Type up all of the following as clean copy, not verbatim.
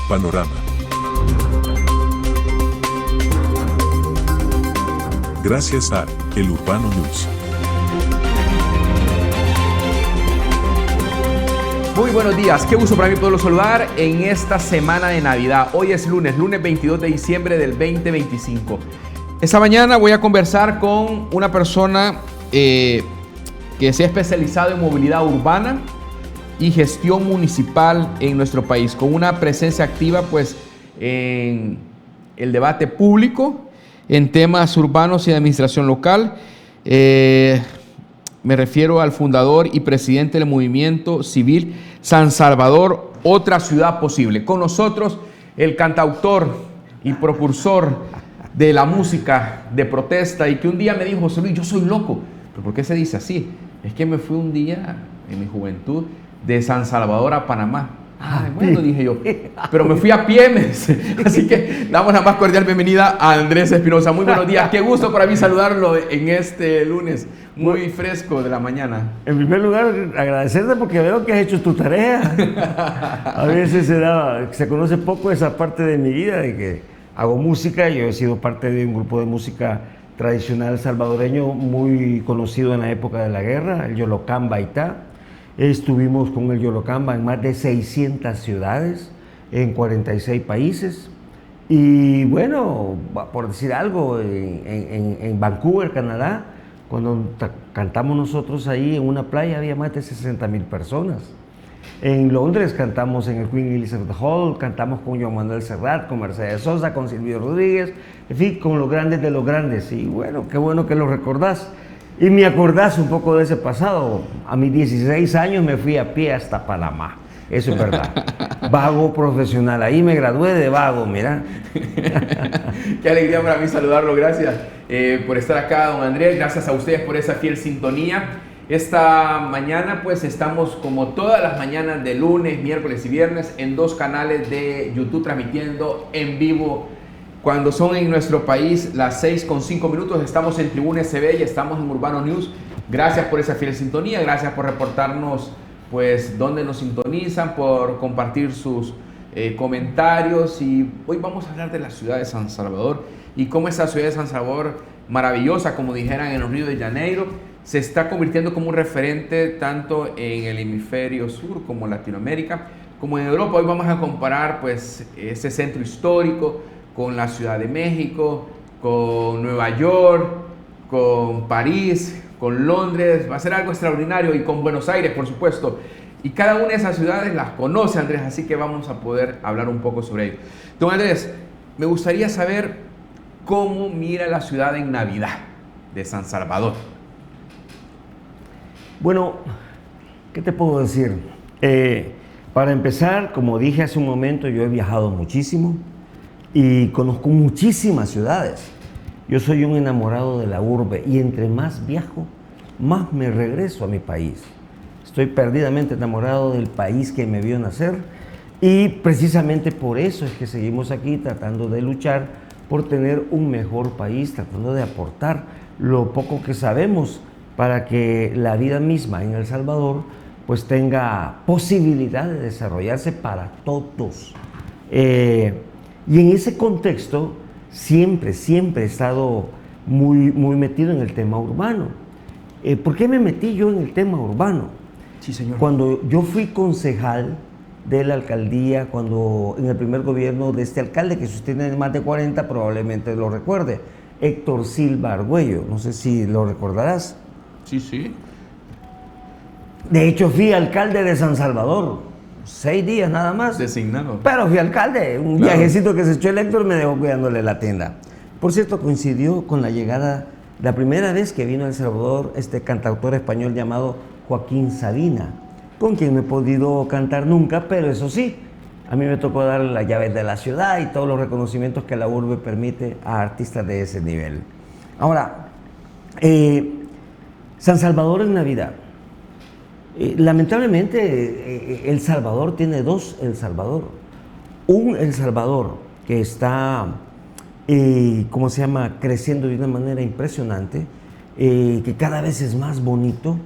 Panorama. Gracias a El Urbano News. Muy buenos días, qué gusto para mí poderlos saludar en esta semana de Navidad. Hoy es lunes 22 de diciembre del 2025. Esta mañana voy a conversar con una persona que se ha especializado en movilidad urbana y gestión municipal en nuestro país, con una presencia activa pues en el debate público, en temas urbanos y de administración local. Me refiero al fundador y presidente del movimiento civil San Salvador, Otra Ciudad Posible. Con nosotros el cantautor y propulsor de la música de protesta, y que un día me dijo: José Luis, yo soy loco. ¿Pero por qué se dice así? Es que me fui un día en mi juventud de San Salvador a Panamá. Bueno, dije yo, pero me fui a pie, así que damos la más cordial bienvenida a Andrés Espinosa. Muy buenos días, qué gusto para mí saludarlo en este lunes muy fresco de la mañana. En primer lugar, agradecerte porque veo que has hecho tu tarea. A veces se conoce poco esa parte de mi vida, de que hago música. Yo he sido parte de un grupo de música tradicional salvadoreño muy conocido en la época de la guerra, el Yolocán Baitá. Estuvimos con el Yolocamba en más de 600 ciudades, en 46 países. Y bueno, por decir algo, en Vancouver, Canadá, cuando cantamos nosotros ahí en una playa, había más de 60,000 personas. En Londres cantamos en el Queen Elizabeth Hall, cantamos con Joan Manuel Serrat, con Mercedes Sosa, con Silvio Rodríguez, en fin, con los grandes de los grandes. Y bueno que lo recordás. Y me acordás un poco de ese pasado. A mis 16 años me fui a pie hasta Panamá. Eso es verdad. Vago profesional. Ahí me gradué de vago, mira. Qué alegría para mí saludarlo. Gracias por estar acá, don Andrés. Gracias a ustedes por esa fiel sintonía. Esta mañana pues estamos, como todas las mañanas de lunes, miércoles y viernes, en 2 canales de YouTube transmitiendo en vivo. Cuando son en nuestro país las 6:05, estamos en Tribuna SB y estamos en Urbano News. Gracias por esa fiel sintonía, gracias por reportarnos pues dónde nos sintonizan, por compartir sus comentarios. Y hoy vamos a hablar de la ciudad de San Salvador y cómo esa ciudad de San Salvador, maravillosa como dijeran en Río de Janeiro, se está convirtiendo como un referente tanto en el hemisferio sur como en Latinoamérica, como en Europa. Hoy vamos a comparar pues ese centro histórico con la Ciudad de México, con Nueva York, con París, con Londres. Va a ser algo extraordinario, y con Buenos Aires, por supuesto. Y cada una de esas ciudades las conoce Andrés, así que vamos a poder hablar un poco sobre ello. Don Andrés, me gustaría saber cómo mira la ciudad en Navidad de San Salvador. Bueno, ¿qué te puedo decir? Para empezar, como dije hace un momento, yo he viajado muchísimo y conozco muchísimas ciudades. Yo soy un enamorado de la urbe, y entre más viajo, más me regreso a mi país. Estoy perdidamente enamorado del país que me vio nacer, y precisamente por eso es que seguimos aquí tratando de luchar por tener un mejor país, tratando de aportar lo poco que sabemos para que la vida misma en El Salvador pues tenga posibilidad de desarrollarse para todos. Y en ese contexto siempre he estado muy metido en el tema urbano. ¿Por qué me metí yo en el tema urbano? Sí, señor. Cuando yo fui concejal de la alcaldía, cuando en el primer gobierno de este alcalde, que si usted tiene más de 40 probablemente lo recuerde, Héctor Silva Argüello, no sé si lo recordarás. Sí. De hecho, fui alcalde de San Salvador. 6 días nada más. Designado. Pero fui alcalde. Un viajecito que se echó el Héctor me dejó cuidándole la tienda. Por cierto, coincidió con la llegada, la primera vez que vino a El Salvador, este cantautor español llamado Joaquín Sabina, con quien no he podido cantar nunca, pero eso sí, a mí me tocó darle las llaves de la ciudad y todos los reconocimientos que la urbe permite a artistas de ese nivel. Ahora, San Salvador en Navidad. Lamentablemente, El Salvador tiene 2 El Salvador. Un El Salvador que está, creciendo de una manera impresionante, que cada vez es más bonito,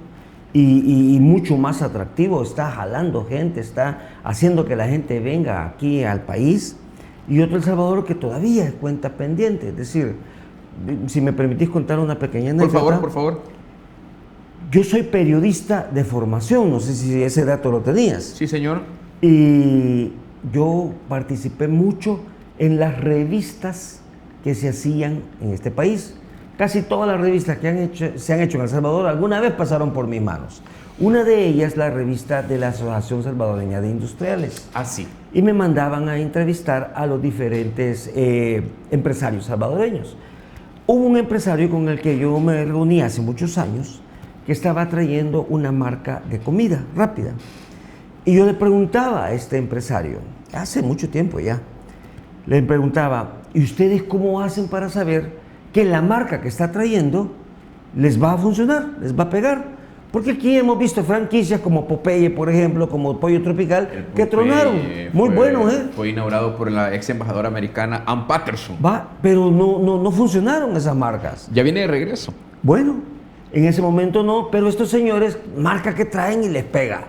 y mucho más atractivo, está jalando gente, está haciendo que la gente venga aquí al país, y otro El Salvador que todavía es cuenta pendiente. Es decir, si me permitís contar una pequeña anécdota. Por favor. Yo soy periodista de formación, no sé si ese dato lo tenías. Sí, señor. Y yo participé mucho en las revistas que se hacían en este país. Casi todas las revistas que se han hecho en El Salvador alguna vez pasaron por mis manos. Una de ellas, la revista de la Asociación Salvadoreña de Industriales. Ah, sí. Y me mandaban a entrevistar a los diferentes empresarios salvadoreños. Hubo un empresario con el que yo me reuní hace muchos años que estaba trayendo una marca de comida rápida. Y yo le preguntaba a este empresario, hace mucho tiempo ya, le preguntaba, ¿y ustedes cómo hacen para saber que la marca que está trayendo les va a funcionar, les va a pegar? Porque aquí hemos visto franquicias como Popeye, por ejemplo, como Pollo Tropical, que tronaron. Muy buenos, ¿eh? Fue inaugurado por la ex embajadora americana Ann Patterson. Pero no funcionaron esas marcas. Ya viene de regreso. Bueno, en ese momento no, pero estos señores, marca que traen y les pega.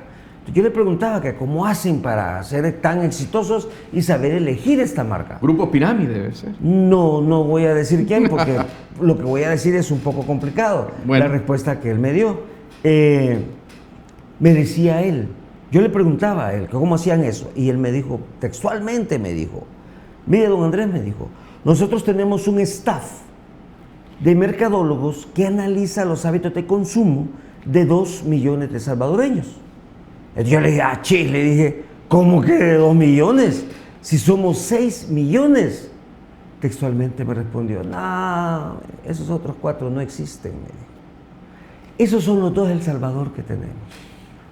Yo le preguntaba que cómo hacen para ser tan exitosos y saber elegir esta marca. Grupo Pirámide debe ser. No voy a decir quién, porque lo que voy a decir es un poco complicado. Bueno. La respuesta que él me dio. Me decía él, yo le preguntaba a él cómo hacían eso, y él me dijo, textualmente me dijo, mire, don Andrés, me dijo, nosotros tenemos un staff de mercadólogos que analiza los hábitos de consumo de 2 millones de salvadoreños. Yo le dije, le dije, ¿cómo que de 2 millones? Si somos 6 millones. Textualmente me respondió, no, esos otros 4 no existen, me dijo. Esos son los 2 El Salvador que tenemos.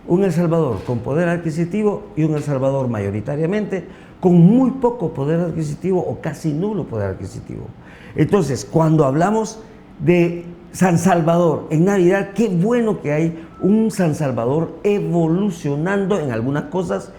Un El Salvador con poder adquisitivo y un El Salvador mayoritariamente con muy poco poder adquisitivo o casi nulo poder adquisitivo. Entonces, cuando hablamos de San Salvador en Navidad, qué bueno que hay un San Salvador evolucionando en algunas cosas,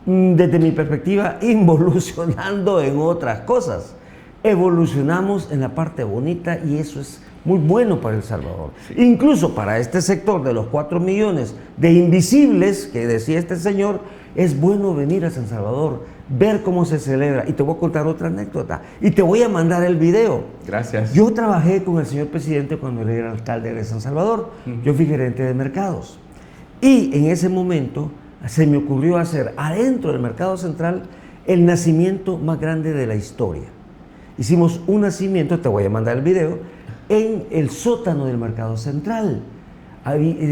desde mi perspectiva, involucionando en otras cosas. Evolucionamos en la parte bonita y eso es muy bueno para El Salvador. Sí. Incluso para este sector de los 4 millones de invisibles que decía este señor, es bueno venir a San Salvador, ver cómo se celebra. Y te voy a contar otra anécdota y te voy a mandar el video. Gracias. Yo trabajé con el señor presidente cuando él era alcalde de San Salvador. Yo fui gerente de mercados. Y en ese momento se me ocurrió hacer adentro del mercado central el nacimiento más grande de la historia. Hicimos un nacimiento, te voy a mandar el video, en el sótano del mercado central.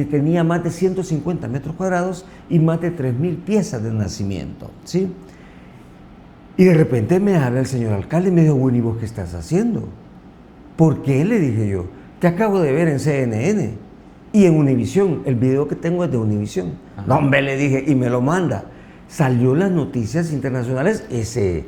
Tenía más de 150 metros cuadrados y más de 3.000 piezas de nacimiento, ¿sí? Y de repente me habla el señor alcalde y me dijo, bueno, ¿y vos qué estás haciendo? ¿Por qué? Le dije yo, te acabo de ver en CNN y en Univisión. El video que tengo es de Univisión. No, hombre, le dije, y me lo manda. Salió en las noticias internacionales ese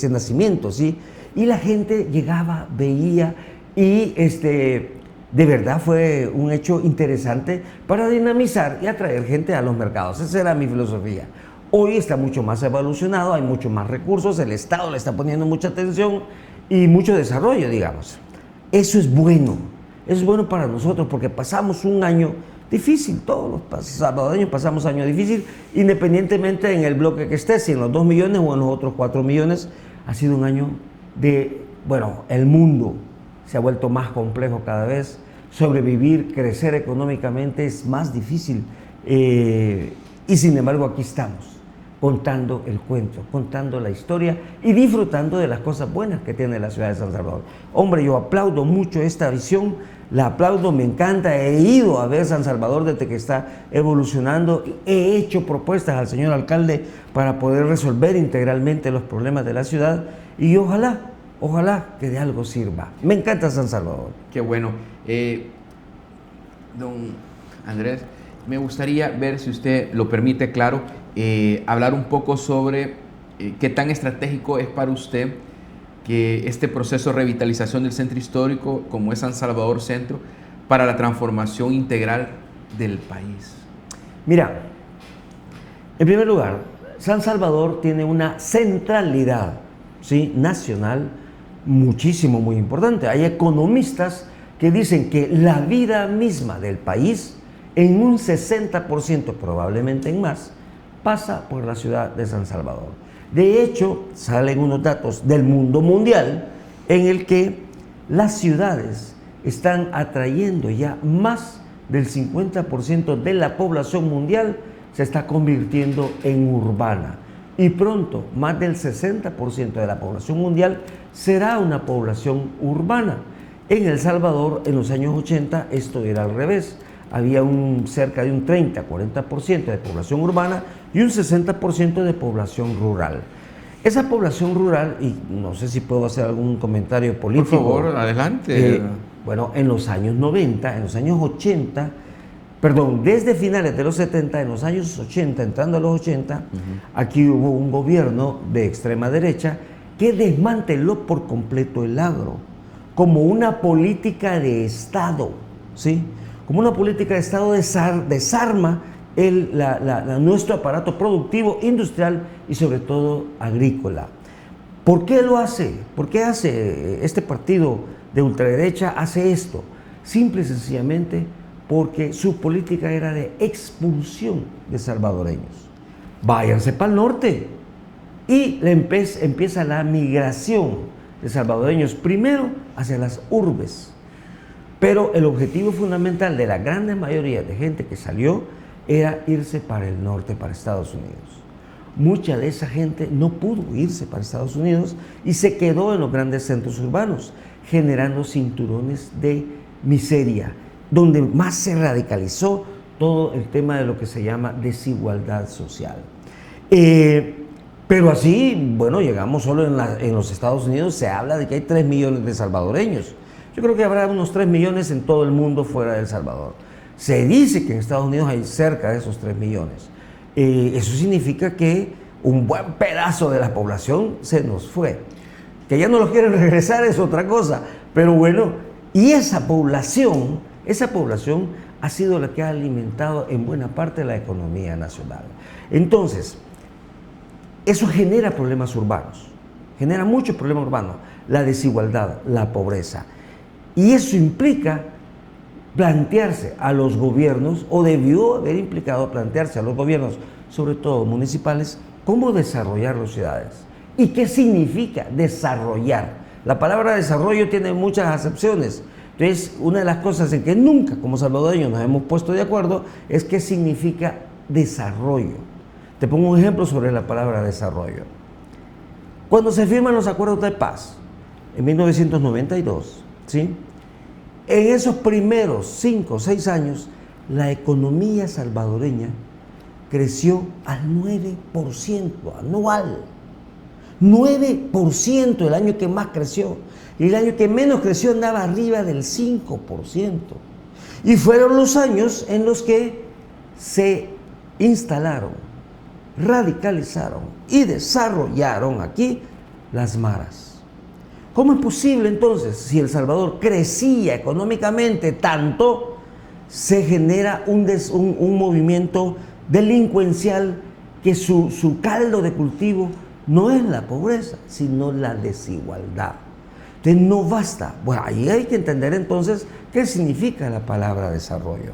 nacimiento, ¿sí? Y la gente llegaba, veía y de verdad fue un hecho interesante para dinamizar y atraer gente a los mercados. Esa era mi filosofía. Hoy está mucho más evolucionado, hay mucho más recursos, el Estado le está poniendo mucha atención y mucho desarrollo, digamos. Eso es bueno para nosotros porque pasamos un año difícil, todos los salvadoreños pasamos años difíciles, independientemente en el bloque que esté, si en los 2 millones o en los otros 4 millones, ha sido un año el mundo se ha vuelto más complejo cada vez, sobrevivir, crecer económicamente es más difícil y sin embargo aquí estamos contando el cuento, contando la historia y disfrutando de las cosas buenas que tiene la ciudad de San Salvador. Hombre, yo aplaudo mucho esta visión, la aplaudo, me encanta, he ido a ver San Salvador desde que está evolucionando, he hecho propuestas al señor alcalde para poder resolver integralmente los problemas de la ciudad y ojalá que de algo sirva. Me encanta San Salvador. Qué bueno. Don Andrés, me gustaría ver, si usted lo permite, claro, hablar un poco sobre qué tan estratégico es para usted que este proceso de revitalización del centro histórico, como es San Salvador Centro, para la transformación integral del país. Mira, en primer lugar, San Salvador tiene una centralidad, ¿sí?, nacional muy importante. Hay economistas que dicen que la vida misma del país, en un 60%, probablemente en más, pasa por la ciudad de San Salvador. De hecho, salen unos datos del mundo mundial en el que las ciudades están atrayendo ya más del 50% de la población mundial, se está convirtiendo en urbana. Y pronto, más del 60% de la población mundial será una población urbana. En El Salvador, en los años 80, esto era al revés. Había cerca de un 30-40% de población urbana y un 60% de población rural. Esa población rural, y no sé si puedo hacer algún comentario político. Por favor, adelante. Bueno, en los años 90, en los años 80, perdón, desde finales de los 70, en los años 80, entrando a los 80, aquí hubo un gobierno de extrema derecha que desmanteló por completo el agro como una política de Estado, ¿sí? Como una política de Estado desarma nuestro aparato productivo, industrial y sobre todo agrícola. ¿Por qué lo hace? ¿Por qué hace este partido de ultraderecha hace esto? Simple y sencillamente porque su política era de expulsión de salvadoreños. Váyanse para el norte. Y empieza la migración de salvadoreños primero hacia las urbes. Pero el objetivo fundamental de la gran mayoría de gente que salió era irse para el norte, para Estados Unidos. Mucha de esa gente no pudo irse para Estados Unidos y se quedó en los grandes centros urbanos, generando cinturones de miseria, donde más se radicalizó todo el tema de lo que se llama desigualdad social. Pero así, bueno, llegamos solo en los Estados Unidos, se habla de que hay 3 millones de salvadoreños. Yo creo que habrá unos 3 millones en todo el mundo fuera de El Salvador. Se dice que en Estados Unidos hay cerca de esos 3 millones. Eso significa que un buen pedazo de la población se nos fue. Que ya no los quieren regresar es otra cosa. Pero bueno, y esa población ha sido la que ha alimentado en buena parte la economía nacional. Entonces, eso genera problemas urbanos, genera muchos problemas urbanos, la desigualdad, la pobreza. Y eso implica plantearse a los gobiernos, o debió haber implicado plantearse a los gobiernos, sobre todo municipales, cómo desarrollar las ciudades. ¿Y qué significa desarrollar? La palabra desarrollo tiene muchas acepciones. Entonces, una de las cosas en que nunca como salvadoreños nos hemos puesto de acuerdo es qué significa desarrollo. Te pongo un ejemplo sobre la palabra desarrollo. Cuando se firman los acuerdos de paz, en 1992, ¿sí? En esos primeros 5 o 6 años, la economía salvadoreña creció al 9% anual. 9% el año que más creció. Y el año que menos creció andaba arriba del 5%. Y fueron los años en los que se instalaron, radicalizaron y desarrollaron aquí las maras. ¿Cómo es posible entonces, si El Salvador crecía económicamente tanto, se genera un movimiento delincuencial que su caldo de cultivo no es la pobreza, sino la desigualdad? Entonces no basta. Bueno, ahí hay que entender entonces qué significa la palabra desarrollo.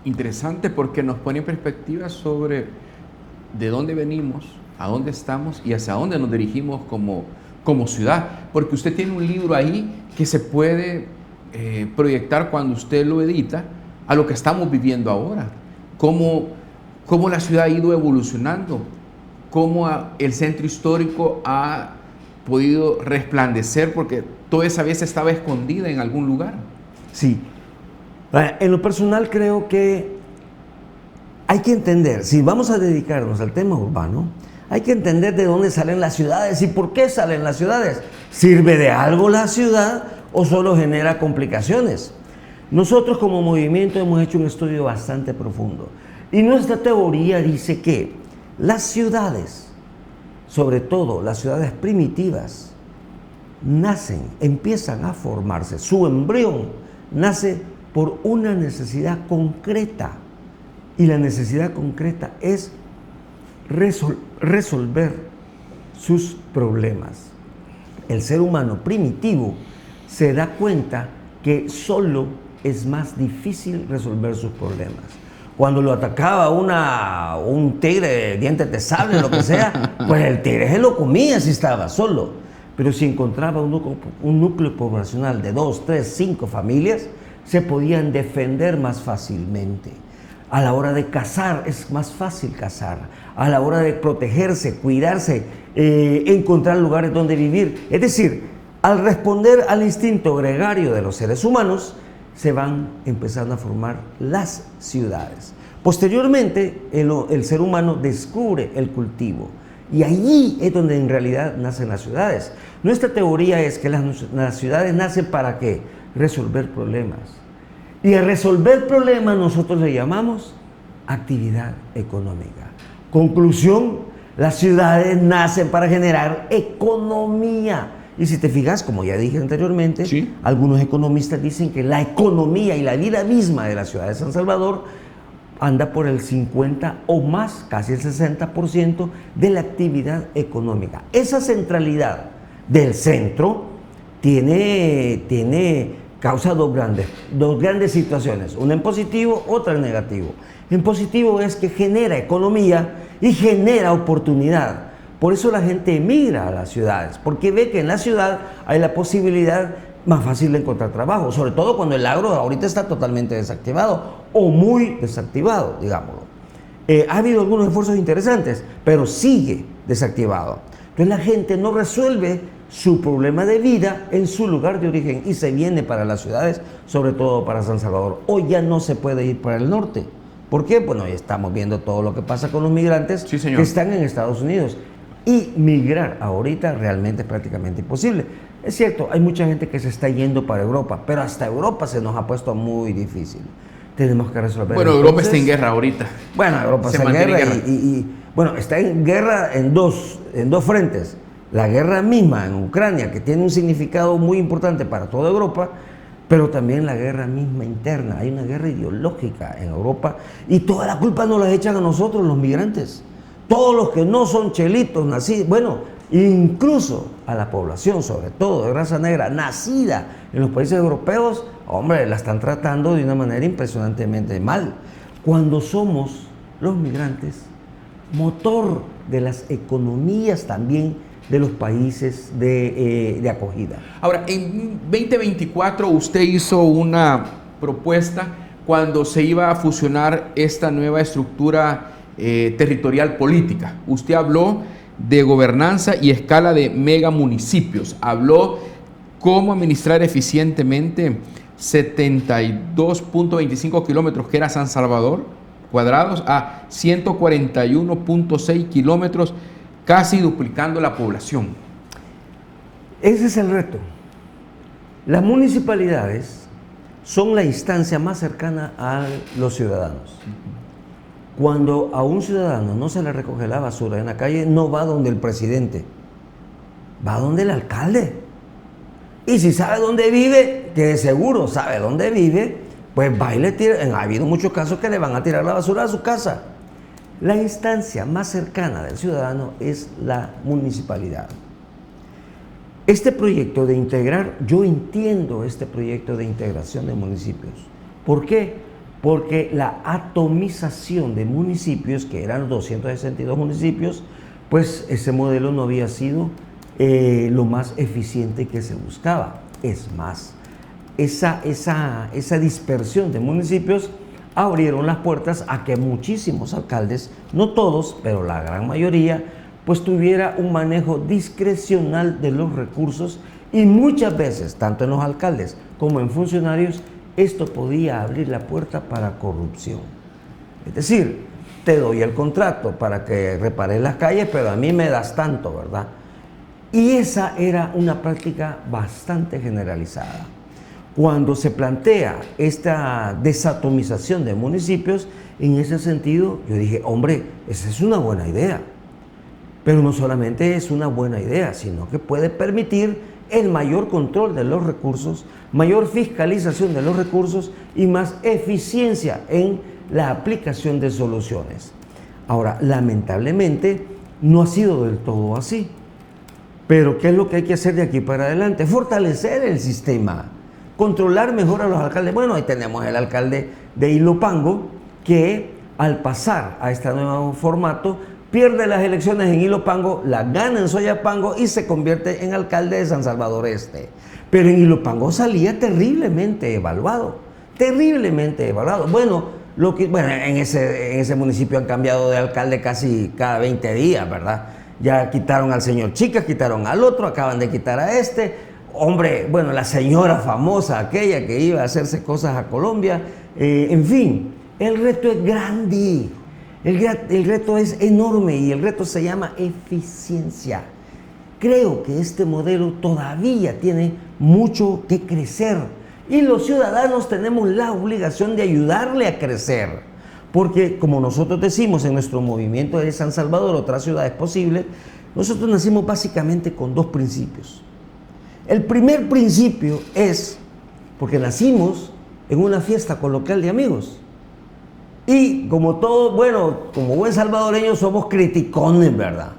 Interesante, porque nos pone en perspectiva sobre de dónde venimos, a dónde estamos y hacia dónde nos dirigimos como ciudad. Porque usted tiene un libro ahí que se puede proyectar cuando usted lo edita a lo que estamos viviendo ahora. Cómo la ciudad ha ido evolucionando, cómo el centro histórico ha podido resplandecer, porque toda esa vez estaba escondida en algún lugar. Sí. En lo personal creo que hay que entender, si vamos a dedicarnos al tema urbano, hay que entender de dónde salen las ciudades y por qué salen las ciudades. ¿Sirve de algo la ciudad o solo genera complicaciones? Nosotros como movimiento hemos hecho un estudio bastante profundo y nuestra teoría dice que las ciudades, sobre todo las ciudades primitivas, empiezan a formarse, su embrión nace por una necesidad concreta, y la necesidad concreta es resolver sus problemas. El ser humano primitivo se da cuenta que solo es más difícil resolver sus problemas. Cuando lo atacaba un tigre de dientes de sable, lo que sea, pues el tigre se lo comía si estaba solo. Pero si encontraba un núcleo poblacional de 2, 3, 5 familias, se podían defender más fácilmente. A la hora de cazar es más fácil cazar. A la hora de protegerse, cuidarse, encontrar lugares donde vivir. Es decir, al responder al instinto gregario de los seres humanos, se van empezando a formar las ciudades. Posteriormente, el ser humano descubre el cultivo y allí es donde en realidad nacen las ciudades. Nuestra teoría es que las ciudades nacen ¿para qué? Resolver problemas. Y a resolver problemas nosotros le llamamos actividad económica. Conclusión, las ciudades nacen para generar economía. Y si te fijas, como ya dije anteriormente, ¿sí? Algunos economistas dicen que la economía y la vida misma de la ciudad de San Salvador anda por el 50 o más, casi el 60% de la actividad económica. Esa centralidad del centro causa dos grandes situaciones, una en positivo, otra en negativo. En positivo es que genera economía y genera oportunidad. Por eso la gente emigra a las ciudades, porque ve que en la ciudad hay la posibilidad más fácil de encontrar trabajo, sobre todo cuando el agro ahorita está totalmente desactivado o muy desactivado, digámoslo. Ha habido algunos esfuerzos interesantes, pero sigue desactivado. Entonces la gente no resuelve su problema de vida en su lugar de origen y se viene para las ciudades, sobre todo para San Salvador. Hoy ya no se puede ir para el norte. ¿Por qué? Bueno, ya estamos viendo todo lo que pasa con los migrantes sí, señor, que están en Estados Unidos. Y migrar ahorita realmente es prácticamente imposible. Es cierto, hay mucha gente que se está yendo para Europa, pero hasta Europa se nos ha puesto muy difícil. Tenemos que resolver. Bueno, Europa está en guerra ahorita. Bueno, Europa está en guerra y bueno, está en guerra en dos frentes. La guerra misma en Ucrania, que tiene un significado muy importante para toda Europa, pero también la guerra misma interna. Hay una guerra ideológica en Europa y toda la culpa nos la echan a nosotros, los migrantes. Todos los que no son chelitos, nacidos, bueno, incluso a la población, sobre todo de raza negra, nacida en los países europeos, hombre, la están tratando de una manera impresionantemente mal. Cuando somos los migrantes, motor de las economías también de los países de acogida. Ahora, en 2024 usted hizo una propuesta cuando se iba a fusionar esta nueva estructura territorial política. Usted habló de gobernanza y escala de megamunicipios. Habló cómo administrar eficientemente 72.25 kilómetros, que era San Salvador, cuadrados, a 141.6 kilómetros, casi duplicando la población. Ese es el reto. Las municipalidades son la instancia más cercana a los ciudadanos. Cuando a un ciudadano no se le recoge la basura en la calle, no va donde el presidente, va donde el alcalde. Y si sabe dónde vive, que de seguro sabe dónde vive, pues va y le tira. Ha habido muchos casos que le van a tirar la basura a su casa. La instancia más cercana del ciudadano es la municipalidad. Este proyecto de integrar, yo entiendo este proyecto de integración de municipios. ¿Por qué? Porque la atomización de municipios, que eran 262 municipios, pues ese modelo no había sido lo más eficiente que se buscaba. Es más, esa dispersión de municipios abrieron las puertas a que muchísimos alcaldes, no todos, pero la gran mayoría, pues tuviera un manejo discrecional de los recursos y muchas veces, tanto en los alcaldes como en funcionarios, esto podía abrir la puerta para corrupción. Es decir, te doy el contrato para que repares las calles, pero a mí me das tanto, ¿verdad? Y esa era una práctica bastante generalizada. Cuando se plantea esta desatomización de municipios, en ese sentido, yo dije, hombre, esa es una buena idea. Pero no solamente es una buena idea, sino que puede permitir el mayor control de los recursos, mayor fiscalización de los recursos y más eficiencia en la aplicación de soluciones. Ahora, lamentablemente, no ha sido del todo así. Pero, ¿qué es lo que hay que hacer de aquí para adelante? Fortalecer el sistema. controlar mejor a los alcaldes. Bueno, ahí tenemos el alcalde de Ilopango, que al pasar a este nuevo formato, pierde las elecciones en Ilopango, las gana en Soyapango y se convierte en alcalde de San Salvador Este. Pero en Ilopango salía terriblemente evaluado, terriblemente evaluado. Bueno, en ese municipio han cambiado de alcalde casi cada 20 días, ¿verdad? Ya quitaron al señor Chicas, quitaron al otro, acaban de quitar a este. Hombre, bueno, la señora famosa, aquella que iba a hacerse cosas a Colombia. En fin, el reto es grande, el reto es enorme y el reto se llama eficiencia. Creo que este modelo todavía tiene mucho que crecer y los ciudadanos tenemos la obligación de ayudarle a crecer. Porque, como nosotros decimos en nuestro movimiento de San Salvador, otras ciudades posibles, nosotros nacimos básicamente con dos principios. El primer principio es porque nacimos en una fiesta coloquial de amigos. Y como todo, como buen salvadoreño somos criticones, ¿verdad?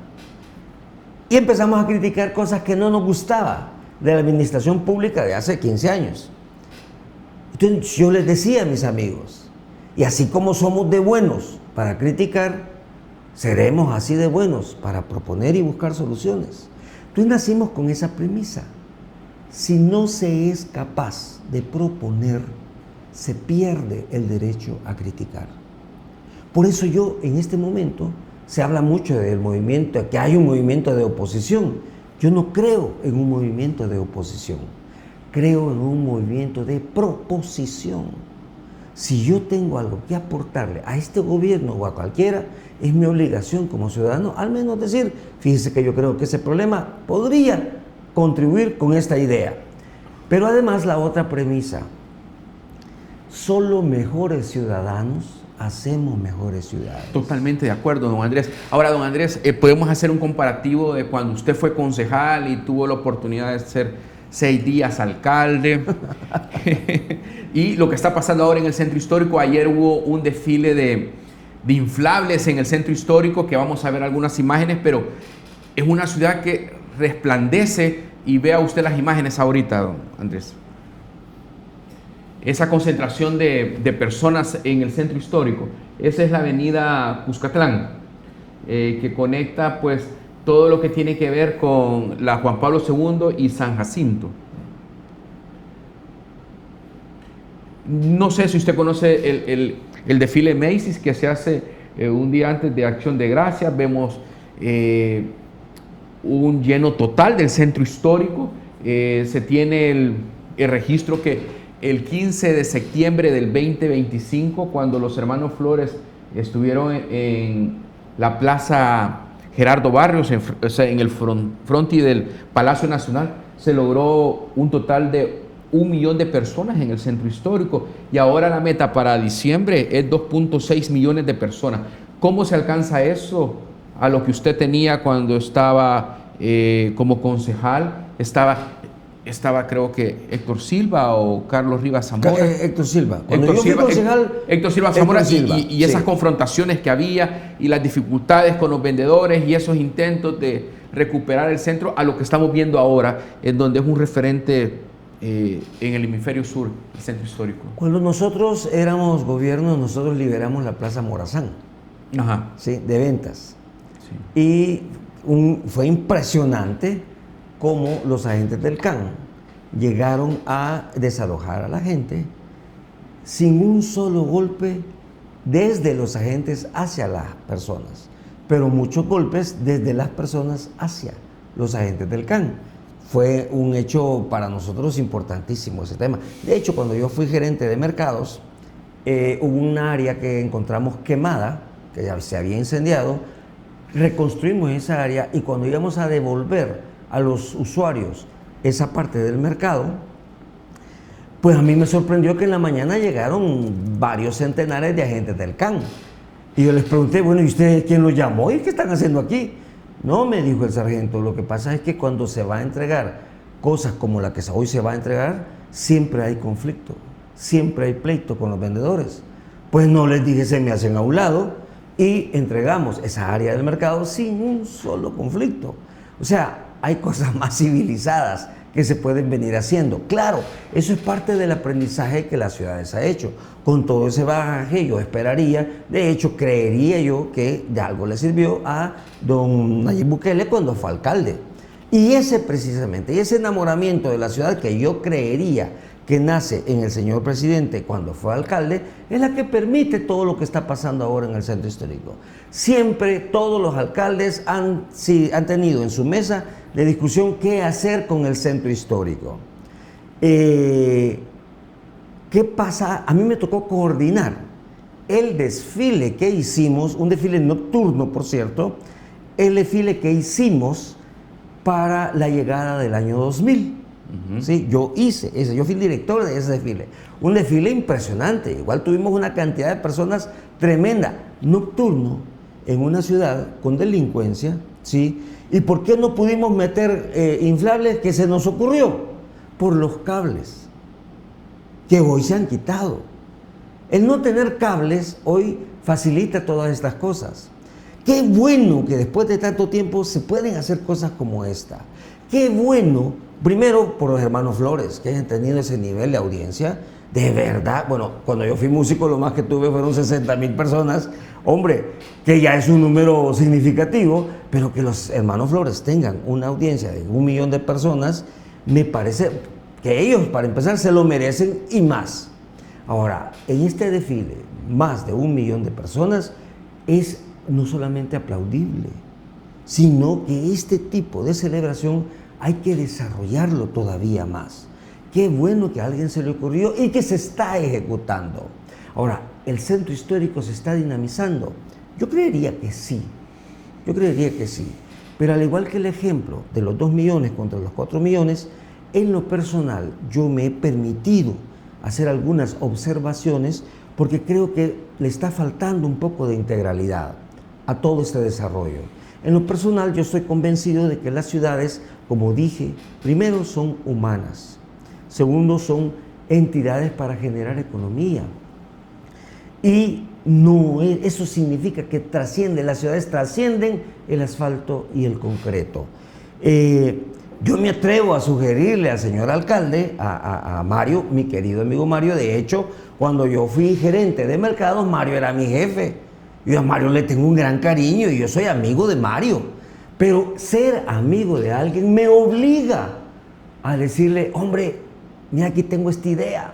Y empezamos a criticar cosas que no nos gustaba de la administración pública de hace 15 años. Entonces yo les decía a mis amigos, y así como somos de buenos para criticar, seremos así de buenos para proponer y buscar soluciones. Entonces nacimos con esa premisa. Si no se es capaz de proponer, se pierde el derecho a criticar. Por eso yo, en este momento, se habla mucho del movimiento, que hay un movimiento de oposición. Yo no creo en un movimiento de oposición, creo en un movimiento de proposición. Si yo tengo algo que aportarle a este gobierno o a cualquiera, es mi obligación como ciudadano, al menos decir, fíjese que yo creo que ese problema podría contribuir con esta idea. Pero además la otra premisa, solo mejores ciudadanos hacemos mejores ciudades. Totalmente de acuerdo, don Andrés. Ahora, don Andrés, podemos hacer un comparativo de cuando usted fue concejal y tuvo la oportunidad de ser 6 días alcalde y lo que está pasando ahora en el centro histórico. Ayer hubo un desfile de inflables en el centro histórico, que vamos a ver algunas imágenes, pero es una ciudad que resplandece, y vea usted las imágenes ahorita, don Andrés. Esa concentración de personas en el centro histórico. Esa es la avenida Cuscatlán, que conecta pues todo lo que tiene que ver con la Juan Pablo II y San Jacinto. No sé si usted conoce el desfile Macy's que se hace un día antes de Acción de Gracias. Vemos un lleno total del centro histórico. Se tiene el registro que el 15 de septiembre del 2025, cuando los hermanos Flores estuvieron en la Plaza Gerardo Barrios, en el frontis del Palacio Nacional, se logró un total de 1 millón de personas en el centro histórico, y ahora la meta para diciembre es 2.6 millones de personas. ¿Cómo se alcanza eso a lo que usted tenía cuando estaba como concejal? Estaba creo que Héctor Silva o Carlos Rivas Zamora. Héctor Silva. Cuando yo fui concejal, Héctor Silva Zamora, y esas confrontaciones que había y las dificultades con los vendedores y esos intentos de recuperar el centro, a lo que estamos viendo ahora, en donde es un referente en el hemisferio sur, el centro histórico. Cuando nosotros éramos gobierno, nosotros liberamos la Plaza Morazán. Ajá. ¿Sí? De ventas. Sí. Y fue impresionante cómo los agentes del CAN llegaron a desalojar a la gente sin un solo golpe desde los agentes hacia las personas, pero muchos golpes desde las personas hacia los agentes del CAN. Fue un hecho para nosotros importantísimo ese tema. De hecho, cuando yo fui gerente de mercados, hubo un área que encontramos quemada, que ya se había incendiado. Reconstruimos esa área, y cuando íbamos a devolver a los usuarios esa parte del mercado, pues a mí me sorprendió que en la mañana llegaron varios centenares de agentes del CAN. Y yo les pregunté, bueno, ¿y ustedes quién los llamó? ¿Y qué están haciendo aquí? No, me dijo el sargento, lo que pasa es que cuando se va a entregar cosas como la que hoy se va a entregar, siempre hay conflicto, siempre hay pleito con los vendedores. Pues no les dije, se me hacen a un lado, y entregamos esa área del mercado sin un solo conflicto. O sea, hay cosas más civilizadas que se pueden venir haciendo. Claro, eso es parte del aprendizaje que las ciudades ha hecho. Con todo ese bagaje yo esperaría, de hecho creería yo que de algo le sirvió a don Nayib Bukele cuando fue alcalde. Y ese precisamente, y ese enamoramiento de la ciudad que yo creería que nace en el señor presidente cuando fue alcalde, es la que permite todo lo que está pasando ahora en el centro histórico. Siempre todos los alcaldes han tenido en su mesa de discusión qué hacer con el centro histórico. ¿Qué pasa? A mí me tocó coordinar el desfile que hicimos, un desfile nocturno, por cierto, el desfile que hicimos para la llegada del año 2000. Sí, yo fui el director de ese desfile, un desfile impresionante, igual tuvimos una cantidad de personas tremenda, nocturno, en una ciudad con delincuencia, ¿sí? ¿Y por qué no pudimos meter inflables? Que se nos ocurrió, por los cables, que hoy se han quitado. El no tener cables hoy facilita todas estas cosas. Qué bueno que después de tanto tiempo se pueden hacer cosas como esta. Qué bueno, primero por los hermanos Flores, que hayan tenido ese nivel de audiencia. De verdad, bueno, cuando yo fui músico lo más que tuve fueron 60,000 personas. Hombre, que ya es un número significativo, pero que los hermanos Flores tengan una audiencia de 1 millón de personas, me parece que ellos, para empezar, se lo merecen y más. Ahora, en este desfile, más de 1 millón de personas es no solamente aplaudible, sino que este tipo de celebración hay que desarrollarlo todavía más. Qué bueno que a alguien se le ocurrió y que se está ejecutando. Ahora, ¿el centro histórico se está dinamizando? Yo creería que sí, pero al igual que el ejemplo de los 2 millones contra los 4 millones, en lo personal yo me he permitido hacer algunas observaciones porque creo que le está faltando un poco de integralidad a todo este desarrollo. En lo personal yo estoy convencido de que las ciudades, como dije, primero son humanas, segundo son entidades para generar economía y eso significa que las ciudades trascienden el asfalto y el concreto. Yo me atrevo a sugerirle al señor alcalde, a Mario, mi querido amigo Mario, de hecho, cuando yo fui gerente de mercados, Mario era mi jefe. Yo a Mario le tengo un gran cariño y yo soy amigo de Mario. Pero ser amigo de alguien me obliga a decirle, hombre, mira, aquí tengo esta idea,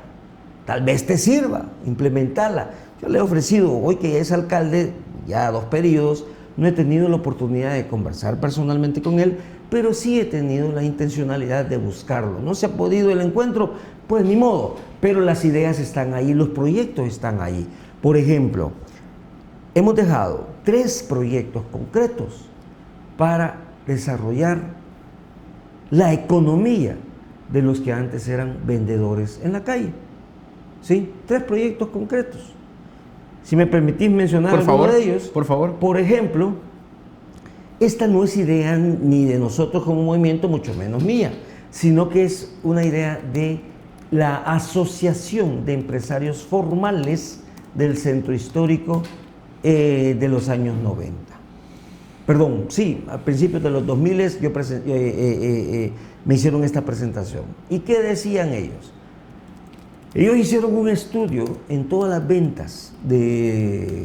tal vez te sirva implementarla. Yo le he ofrecido, hoy que ya es alcalde, ya 2 periodos, no he tenido la oportunidad de conversar personalmente con él, pero sí he tenido la intencionalidad de buscarlo. No se ha podido el encuentro, pues ni modo, pero las ideas están ahí, los proyectos están ahí. Por ejemplo, hemos dejado 3 proyectos concretos para desarrollar la economía de los que antes eran vendedores en la calle. ¿Sí? 3 proyectos concretos. Si me permitís mencionar alguno de ellos. Por favor. Por ejemplo, esta no es idea ni de nosotros como movimiento, mucho menos mía, sino que es una idea de la Asociación de Empresarios Formales del Centro Histórico de los años 90. Perdón, sí, a principios de los 2000 me hicieron esta presentación. ¿Y qué decían ellos? Ellos hicieron un estudio en todas las ventas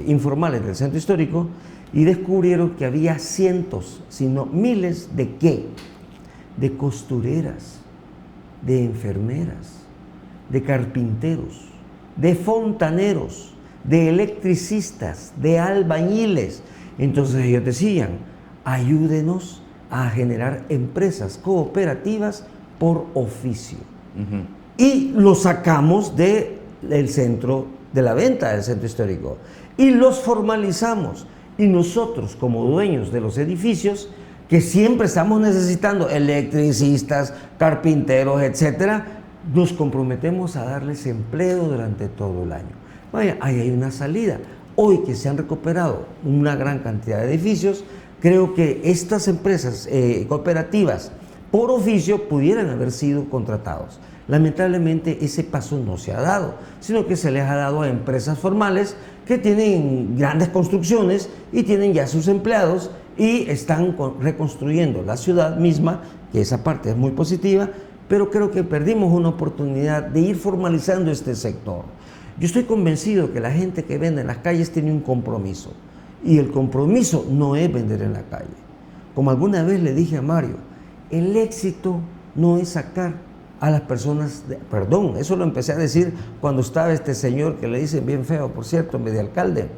informales del centro histórico y descubrieron que había cientos, sino miles de ¿qué? De costureras, de enfermeras, de carpinteros, de fontaneros, de electricistas, de albañiles. Entonces ellos decían, ayúdenos a generar empresas cooperativas por oficio. Y los sacamos del centro de la venta del centro histórico y los formalizamos. Y nosotros, como dueños de los edificios, que siempre estamos necesitando electricistas, carpinteros, etcétera, nos comprometemos a darles empleo durante todo el año. Vaya, ahí hay una salida. Hoy que se han recuperado una gran cantidad de edificios, creo que estas empresas cooperativas por oficio pudieran haber sido contratados. Lamentablemente ese paso no se ha dado, sino que se les ha dado a empresas formales que tienen grandes construcciones y tienen ya sus empleados y están reconstruyendo la ciudad misma, que esa parte es muy positiva, pero creo que perdimos una oportunidad de ir formalizando este sector. Yo estoy convencido que la gente que vende en las calles tiene un compromiso, y el compromiso no es vender en la calle. Como alguna vez le dije a Mario, el éxito no es sacar a las personas, perdón, eso lo empecé a decir cuando estaba este señor que le dicen bien feo, por cierto, en vez de alcalde,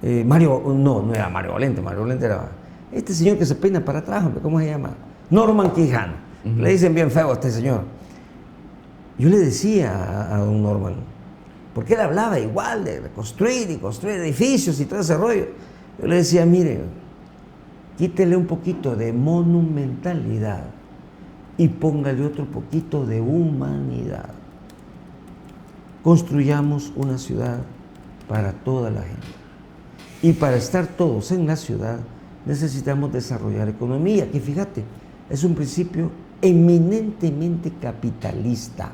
no era Mario Valente era este señor que se peina para atrás, ¿cómo se llama? Norman Quijano. Le dicen bien feo a este señor. Yo le decía a don Norman, porque él hablaba igual de construir y construir edificios y todo ese rollo. Yo le decía, mire, quítele un poquito de monumentalidad y póngale otro poquito de humanidad. Construyamos una ciudad para toda la gente. Y para estar todos en la ciudad necesitamos desarrollar economía, que fíjate, es un principio eminentemente capitalista.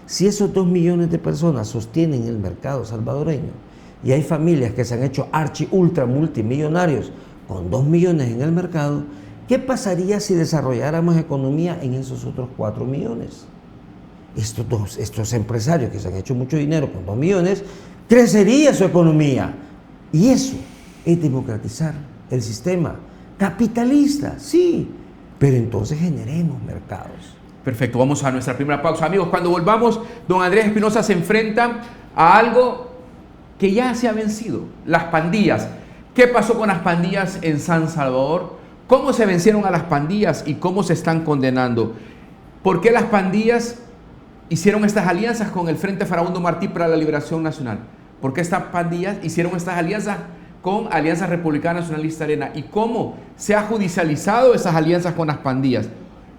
Si esos 2 millones de personas sostienen el mercado salvadoreño y hay familias que se han hecho ultra multimillonarios con 2 millones en el mercado, ¿qué pasaría si desarrolláramos economía en esos otros 4 millones? Estos empresarios que se han hecho mucho dinero con 2 millones, crecería su economía. Y eso es democratizar el sistema capitalista, sí, pero entonces generemos mercados. Perfecto, vamos a nuestra primera pausa. Amigos, cuando volvamos, don Andrés Espinosa se enfrenta a algo que ya se ha vencido, las pandillas. ¿Qué pasó con las pandillas en San Salvador? ¿Cómo se vencieron a las pandillas y cómo se están condenando? ¿Por qué las pandillas hicieron estas alianzas con el Frente Farabundo Martí para la Liberación Nacional? ¿Por qué estas pandillas hicieron estas alianzas con Alianza Republicana Nacionalista Arena? ¿Y cómo se ha judicializado esas alianzas con las pandillas?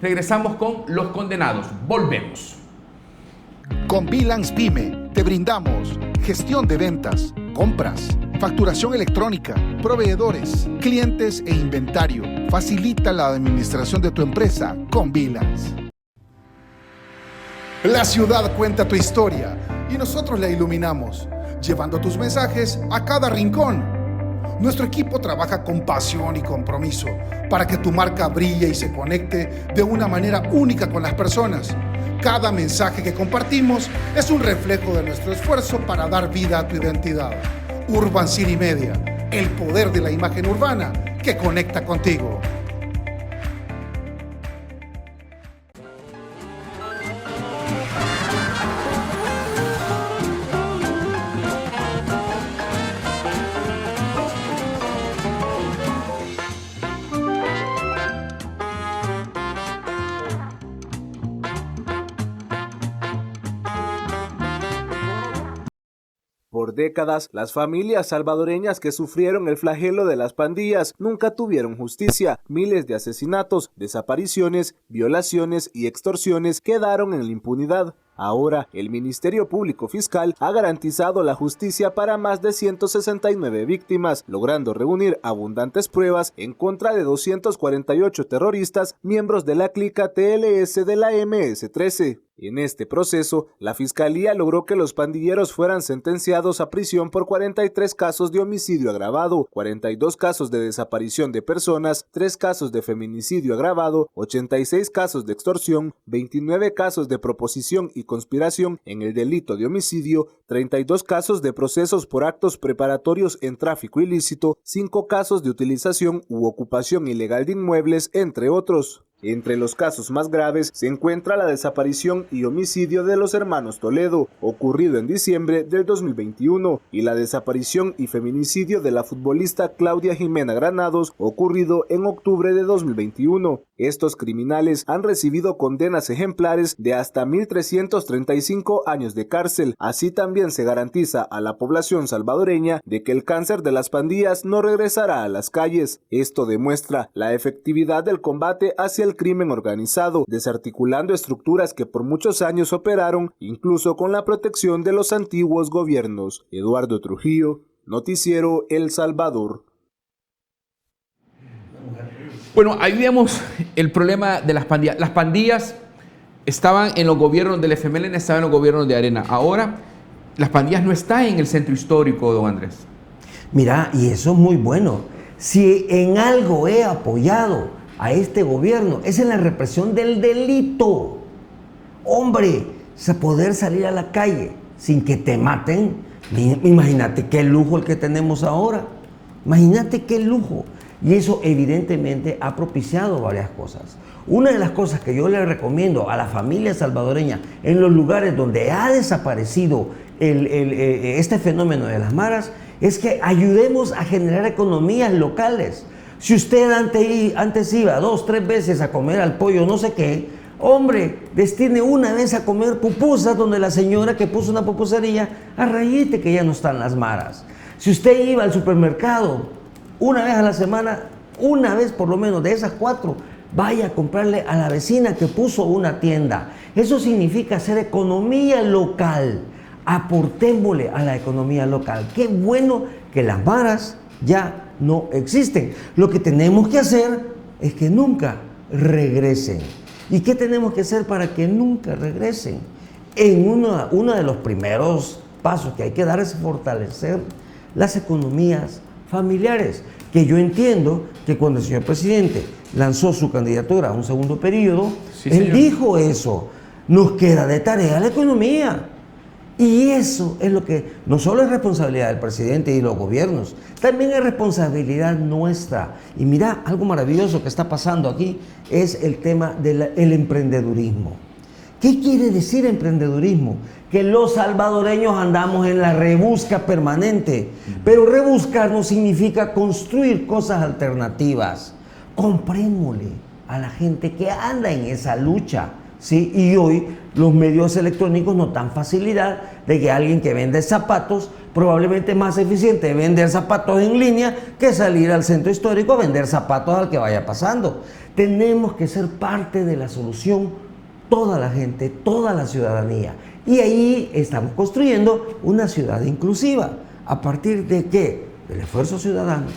Regresamos con los condenados. Volvemos. Con Bilance Pyme te brindamos gestión de ventas, compras, facturación electrónica, proveedores, clientes e inventario. Facilita la administración de tu empresa con Bilance. La ciudad cuenta tu historia y nosotros la iluminamos, llevando tus mensajes a cada rincón. Nuestro equipo trabaja con pasión y compromiso para que tu marca brille y se conecte de una manera única con las personas. Cada mensaje que compartimos es un reflejo de nuestro esfuerzo para dar vida a tu identidad. Urban City Media, el poder de la imagen urbana que conecta contigo. Por décadas, las familias salvadoreñas que sufrieron el flagelo de las pandillas nunca tuvieron justicia. Miles de asesinatos, desapariciones, violaciones y extorsiones quedaron en la impunidad. Ahora, el Ministerio Público Fiscal ha garantizado la justicia para más de 169 víctimas, logrando reunir abundantes pruebas en contra de 248 terroristas, miembros de la clica TLS de la MS-13. En este proceso, la Fiscalía logró que los pandilleros fueran sentenciados a prisión por 43 casos de homicidio agravado, 42 casos de desaparición de personas, 3 casos de feminicidio agravado, 86 casos de extorsión, 29 casos de proposición y conspiración en el delito de homicidio, 32 casos de procesos por actos preparatorios en tráfico ilícito, 5 casos de utilización u ocupación ilegal de inmuebles, entre otros. Entre los casos más graves se encuentra la desaparición y homicidio de los hermanos Toledo, ocurrido en diciembre del 2021, y la desaparición y feminicidio de la futbolista Claudia Jimena Granados, ocurrido en octubre de 2021. Estos criminales han recibido condenas ejemplares de hasta 1.335 años de cárcel. Así también se garantiza a la población salvadoreña de que el cáncer de las pandillas no regresará a las calles. Esto demuestra la efectividad del combate hacia el crimen organizado, desarticulando estructuras que por muchos años operaron, incluso con la protección de los antiguos gobiernos. Eduardo Trujillo, Noticiero El Salvador. Bueno, ahí vemos el problema de las pandillas. Las pandillas estaban en los gobiernos del FMLN, estaban en los gobiernos de Arena. Ahora, las pandillas no están en el centro histórico, don Andrés. Mira, y eso es muy bueno. Si en algo he apoyado a este gobierno, es en la represión del delito. Hombre, poder salir a la calle sin que te maten, imagínate qué lujo el que tenemos ahora. Imagínate qué lujo. Y eso evidentemente ha propiciado varias cosas. Una de las cosas que yo le recomiendo a la familia salvadoreña en los lugares donde ha desaparecido este fenómeno de las maras es que ayudemos a generar economías locales. Si usted antes iba 2, 3 veces a comer al pollo no sé qué, hombre, destine una vez a comer pupusas donde la señora que puso una pupusería a rayete que ya no están las maras. Si usted iba al supermercado una vez a la semana, una vez por lo menos de esas 4, vaya a comprarle a la vecina que puso una tienda. Eso significa hacer economía local. Aportémosle a la economía local. Qué bueno que las maras ya no existen. Lo que tenemos que hacer es que nunca regresen. ¿Y qué tenemos que hacer para que nunca regresen? Uno de los primeros pasos que hay que dar es fortalecer las economías familiares, que yo entiendo que cuando el señor presidente lanzó su candidatura a un segundo periodo, sí, él señor. dijo eso, nos queda de tarea la economía. Y eso es lo que no solo es responsabilidad del presidente y los gobiernos, también es responsabilidad nuestra. Y mira, algo maravilloso que está pasando aquí es el tema del emprendedurismo. ¿Qué quiere decir emprendedurismo? Que los salvadoreños andamos en la rebusca permanente, pero rebuscar no significa construir cosas alternativas. Comprémosle a la gente que anda en esa lucha, ¿sí? Y hoy los medios electrónicos nos dan facilidad de que alguien que vende zapatos, probablemente es más eficiente vender zapatos en línea que salir al centro histórico a vender zapatos al que vaya pasando. Tenemos que ser parte de la solución, toda la gente, toda la ciudadanía. Y ahí estamos construyendo una ciudad inclusiva. ¿A partir de qué? Del esfuerzo ciudadano,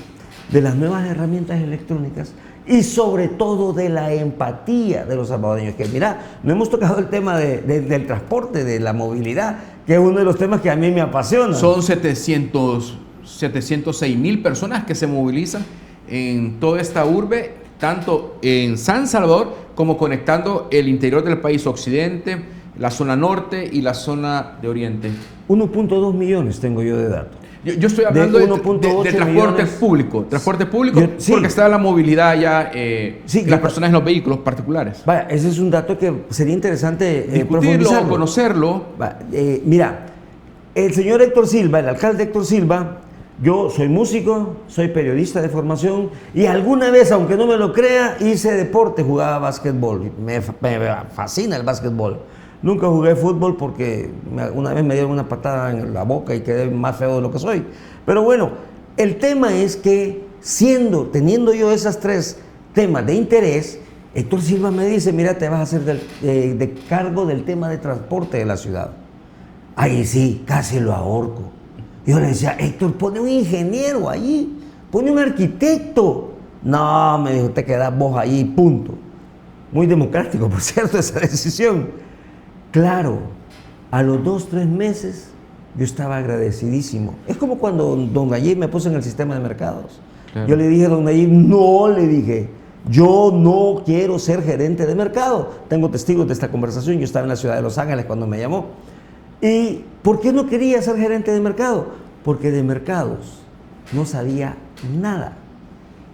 de las nuevas herramientas electrónicas y sobre todo de la empatía de los salvadoreños. Que mira, no hemos tocado el tema del transporte, de la movilidad, que es uno de los temas que a mí me apasiona. Son 706,000 personas que se movilizan en toda esta urbe, tanto en San Salvador como conectando el interior del país, occidente, la zona norte y la zona de oriente. 1.2 millones tengo yo de datos. Yo estoy hablando de transporte millones. público. Transporte público, Sí. porque está la movilidad ya, Sí, las personas en los vehículos particulares. Vaya, ese es un dato que sería interesante Discutirlo, profundizarlo. conocerlo. Mira, el señor Héctor Silva, el alcalde Héctor Silva, yo soy músico, soy periodista de formación y alguna vez, aunque no me lo crea, hice deporte, jugaba básquetbol. Me fascina el básquetbol. Nunca jugué fútbol porque una vez me dieron una patada en la boca y quedé más feo de lo que soy. Pero bueno, el tema es que teniendo yo esas 3 temas de interés, Héctor Silva me dice, mira, te vas a hacer de cargo del tema de transporte de la ciudad. Ahí sí, casi lo ahorco. Yo le decía, Héctor, pone un ingeniero allí, pone un arquitecto. No, me dijo, te quedas vos allí, punto. Muy democrático, por cierto, esa decisión. Claro, a los 2, 3 meses yo estaba agradecidísimo. Es como cuando don Nayib me puso en el sistema de mercados. Claro. Yo le dije a don Nayib, yo no quiero ser gerente de mercado. Tengo testigos de esta conversación, yo estaba en la ciudad de Los Ángeles cuando me llamó. ¿Y por qué no quería ser gerente de mercado? Porque de mercados no sabía nada.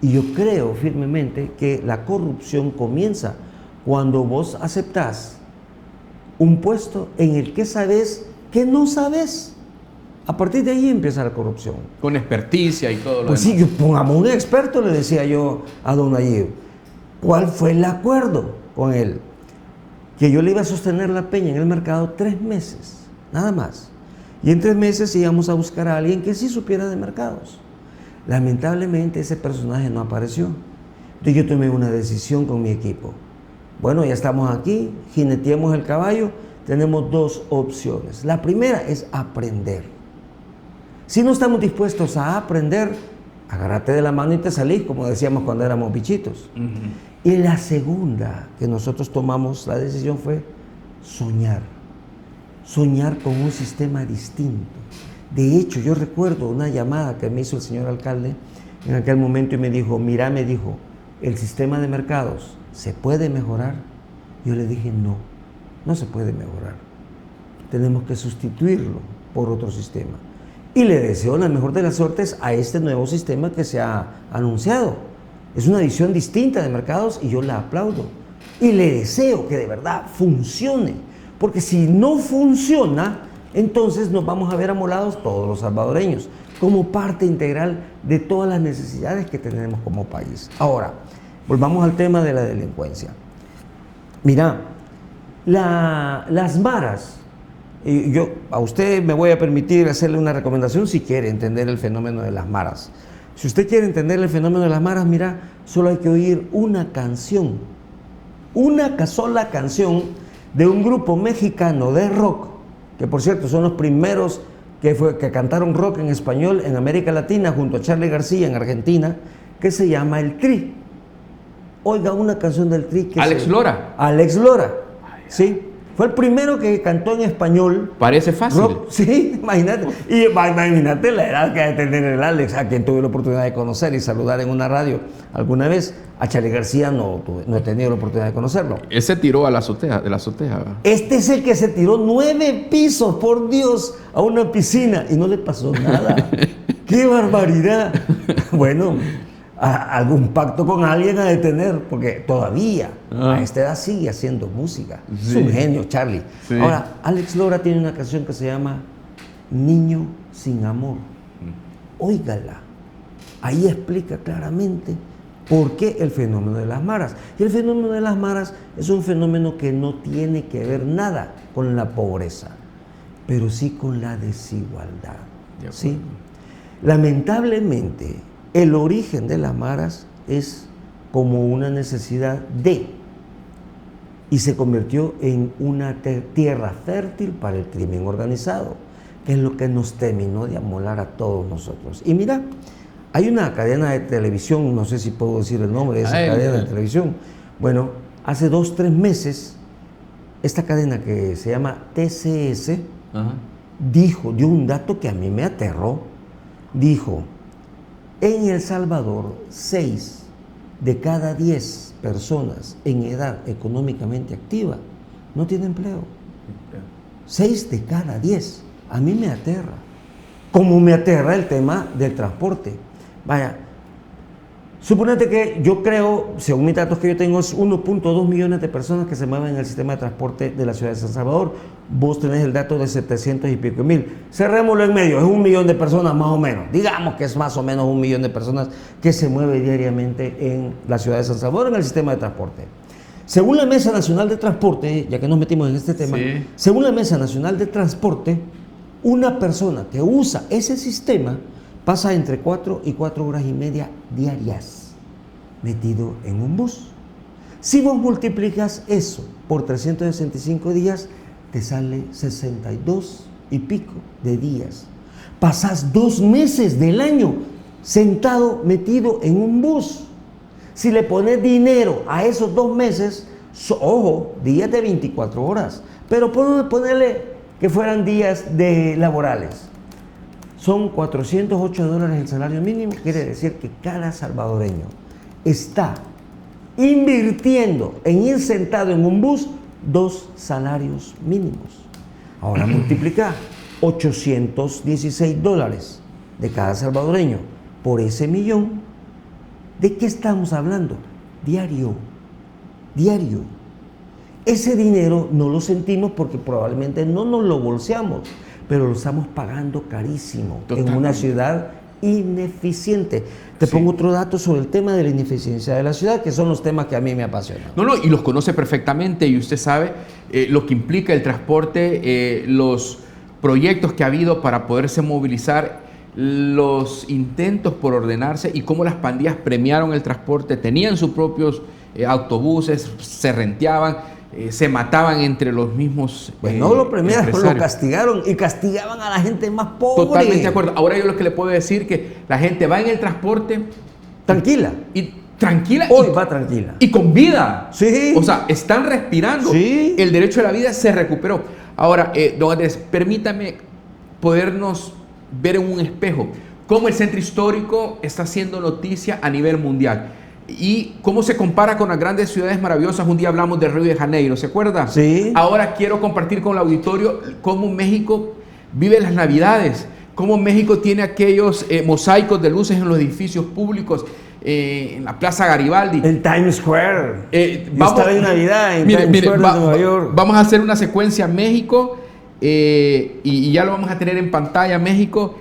Y yo creo firmemente que la corrupción comienza cuando vos aceptás un puesto en el que sabes que no sabes. A partir de ahí empieza la corrupción. Con experticia y todo lo Pues demás. sí, pongamos un experto, le decía yo a don Nayib. ¿Cuál fue el acuerdo con él? Que yo le iba a sostener la peña en el mercado 3 meses, nada más. Y en 3 meses íbamos a buscar a alguien que sí supiera de mercados. Lamentablemente ese personaje no apareció. Entonces yo tomé una decisión con mi equipo. Bueno, ya estamos aquí, jineteemos el caballo, tenemos 2 opciones. La primera es aprender. Si no estamos dispuestos a aprender, agárrate de la mano y te salís, como decíamos cuando éramos bichitos. Y la segunda que nosotros tomamos la decisión fue soñar. Soñar con un sistema distinto. De hecho, yo recuerdo una llamada que me hizo el señor alcalde en aquel momento y me dijo, mira, me dijo, ¿el sistema de mercados se puede mejorar? Yo le dije, no, no se puede mejorar. Tenemos que sustituirlo por otro sistema. Y le deseo la mejor de las suertes a este nuevo sistema que se ha anunciado. Es una visión distinta de mercados y yo la aplaudo. Y le deseo que de verdad funcione. Porque si no funciona, entonces nos vamos a ver amolados todos los salvadoreños, como parte integral de todas las necesidades que tenemos como país. Ahora, volvamos al tema de la delincuencia. Mira, las maras, y yo a usted me voy a permitir hacerle una recomendación si quiere entender el fenómeno de las maras. Si usted quiere entender el fenómeno de las maras, mira, solo hay que oír una canción, una sola canción de un grupo mexicano de rock, que por cierto son los primeros que cantaron rock en español en América Latina junto a Charly García en Argentina, que se llama El Tri. Oiga una canción del Tri. Alex Lora. Alex Lora, sí. Fue el primero que cantó en español. Parece fácil. Rock, sí, imagínate. Y imagínate la edad que ha de tener el Alex, a quien tuve la oportunidad de conocer y saludar en una radio alguna vez. A Charly García no he tenido la oportunidad de conocerlo. Ese tiró a la azotea, de la azotea. Este es el que se tiró 9 pisos, por Dios, a una piscina y no le pasó nada. ¡Qué barbaridad! Bueno, algún pacto con alguien ha de tener, porque todavía a esta edad sigue haciendo música. Sí. Es un genio, Charly. Sí. Ahora, Alex Lora tiene una canción que se llama Niño sin amor. Óigala. Ahí explica claramente por qué el fenómeno de las maras. Y el fenómeno de las maras es un fenómeno que no tiene que ver nada con la pobreza, pero sí con la desigualdad. ¿Sí? Lamentablemente, el origen de las maras es como una necesidad y se convirtió en una tierra fértil para el crimen organizado, que es lo que nos terminó de amolar a todos nosotros. Y mira, hay una cadena de televisión, no sé si puedo decir el nombre de esa cadena de televisión. Bueno, hace 2-3 meses, esta cadena que se llama TCS, dio un dato que a mí me aterró. Dijo, en El Salvador, 6 de cada 10 personas en edad económicamente activa no tienen empleo. 6 de cada 10. A mí me aterra. Como me aterra el tema del transporte. Vaya, suponete que yo creo, según mis datos que yo tengo, es 1.2 millones de personas que se mueven en el sistema de transporte de la ciudad de San Salvador. Vos tenés el dato de 700 y pico mil. Cerrémoslo en medio, es 1 millón de personas más o menos. Digamos que es más o menos 1 millón de personas que se mueve diariamente en la ciudad de San Salvador en el sistema de transporte. Según la Mesa Nacional de Transporte, ya que nos metimos en este tema, según la Mesa Nacional de Transporte, una persona que usa ese sistema pasa entre 4 y 4 horas y media diarias metido en un bus. Si vos multiplicas eso por 365 días, te sale 62 y pico de días. Pasás 2 meses del año sentado, metido en un bus. Si le pones dinero a esos 2 meses, ojo, días de 24 horas, pero ponerle que fueran días laborales. Son $408 el salario mínimo, quiere decir que cada salvadoreño está invirtiendo en ir sentado en un bus 2 salarios mínimos. Ahora multiplica $816 de cada salvadoreño por ese millón. ¿De qué estamos hablando? Diario. Ese dinero no lo sentimos porque probablemente no nos lo bolseamos, pero lo estamos pagando carísimo. Totalmente. En una ciudad ineficiente. Te pongo otro dato sobre el tema de la ineficiencia de la ciudad, que son los temas que a mí me apasionan. No, y los conoce perfectamente y usted sabe lo que implica el transporte, los proyectos que ha habido para poderse movilizar, los intentos por ordenarse y cómo las pandillas premiaron el transporte, tenían sus propios autobuses, se renteaban, se mataban entre los mismos pues no lo premiaron, lo castigaron y castigaban a la gente más pobre. Totalmente de acuerdo. Ahora yo lo que le puedo decir que la gente va en el transporte tranquila. Hoy va tranquila. Y con vida. Sí. O sea, están respirando. Sí. El derecho a la vida se recuperó. Ahora, don Andrés, permítame podernos ver en un espejo. cómo el centro histórico está haciendo noticia a nivel mundial. Y cómo se compara con las grandes ciudades maravillosas. Un día hablamos de Río de Janeiro, ¿se acuerda? Sí. Ahora quiero compartir con el auditorio cómo México vive las Navidades, cómo México tiene aquellos mosaicos de luces en los edificios públicos, en la Plaza Garibaldi. En Times Square. Vamos, estaba en Navidad en Times Square de Nueva York. Vamos a hacer una secuencia México, y ya lo vamos a tener en pantalla. México,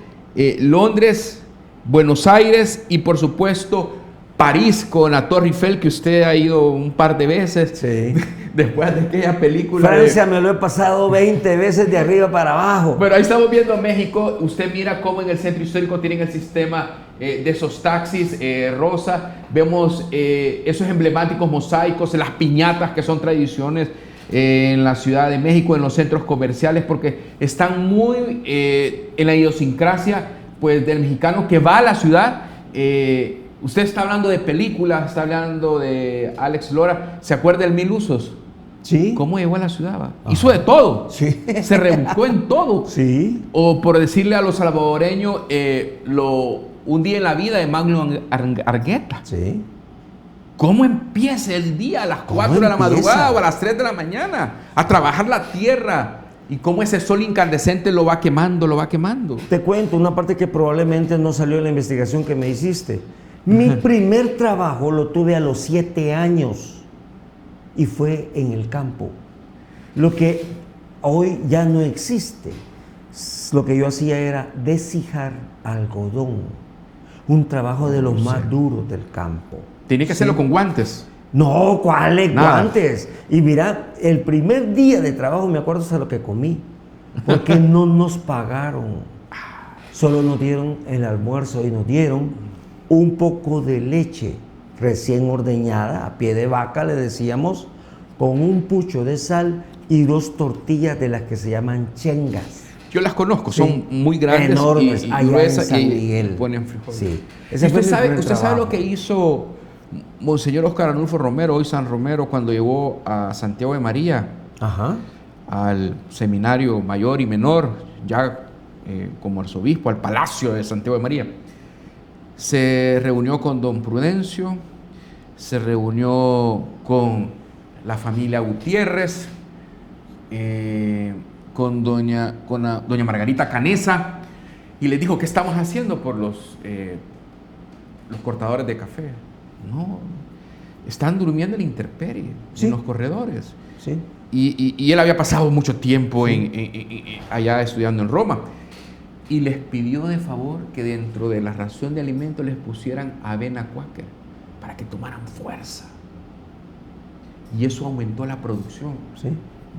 Londres, Buenos Aires y por supuesto París con la Torre Eiffel, que usted ha ido un par de veces. Sí. Después de aquella película. Francia me lo he pasado 20 veces de arriba para abajo. Pero ahí estamos viendo México. Usted mira cómo en el centro histórico tienen el sistema de esos taxis rosa. Vemos esos emblemáticos mosaicos, las piñatas que son tradiciones en la Ciudad de México, en los centros comerciales, porque están muy en la idiosincrasia pues, del mexicano que va a la ciudad. Usted está hablando de películas, está hablando de Alex Lora. ¿Se acuerda del Mil Usos? Sí. ¿Cómo llegó a la ciudad? Hizo de todo. Sí. Se rebuscó en todo. Sí. O por decirle a los salvadoreños, un día en la vida de Magno Argueta. Sí. ¿Cómo empieza el día a las 4 de la madrugada o a las 3 de la mañana? A trabajar la tierra. Y cómo ese sol incandescente lo va quemando, lo va quemando. Te cuento una parte que probablemente no salió en la investigación que me hiciste. Mi primer trabajo lo tuve a los 7 años y fue en el campo. Lo que hoy ya no existe. Lo que yo hacía era deshijar algodón. Un trabajo de los más duros del campo. Tenía que hacerlo con guantes. No, ¿cuáles Nada. guantes? Y mira, el primer día de trabajo me acuerdo hasta lo que comí, porque no nos pagaron. Solo nos dieron el almuerzo y nos dieron un poco de leche recién ordeñada, a pie de vaca, le decíamos, con un pucho de sal y 2 tortillas de las que se llaman chengas. Yo las conozco, Sí. son muy grandes, enormes, y allá gruesas, en San y Miguel. ponen frijoles. Sí. ¿Y Ese fue usted mi primer sabe lo trabajo. que hizo Monseñor Oscar Arnulfo Romero, hoy San Romero, cuando llegó a Santiago de María, Ajá. al seminario mayor y menor, ya como arzobispo, al Palacio de Santiago de María? Se reunió con don Prudencio, se reunió con la familia Gutiérrez, con doña Margarita Canesa, y les dijo: ¿qué estamos haciendo por los cortadores de café? No, están durmiendo en la intemperie, Sí. en los corredores. Sí. Y él había pasado mucho tiempo allá estudiando en Roma. Y les pidió de favor que dentro de la ración de alimentos les pusieran avena Quaker para que tomaran fuerza. Y eso aumentó la producción. Sí.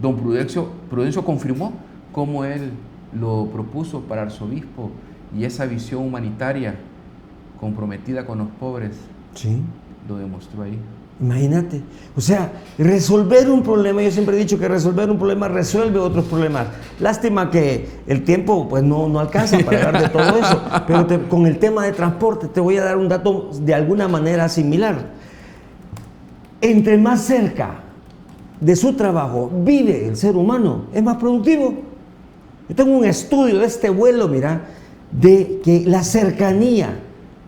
Don Prudencio confirmó cómo él lo propuso para arzobispo, y esa visión humanitaria comprometida con los pobres Sí. lo demostró ahí. Imagínate, o sea, resolver un problema, yo siempre he dicho que resolver un problema resuelve otros problemas. Lástima que el tiempo pues no alcanza para hablar de todo eso, pero con el tema de transporte te voy a dar un dato de alguna manera similar. Entre más cerca de su trabajo vive el ser humano, es más productivo. Yo tengo un estudio de este vuelo, mira, de que la cercanía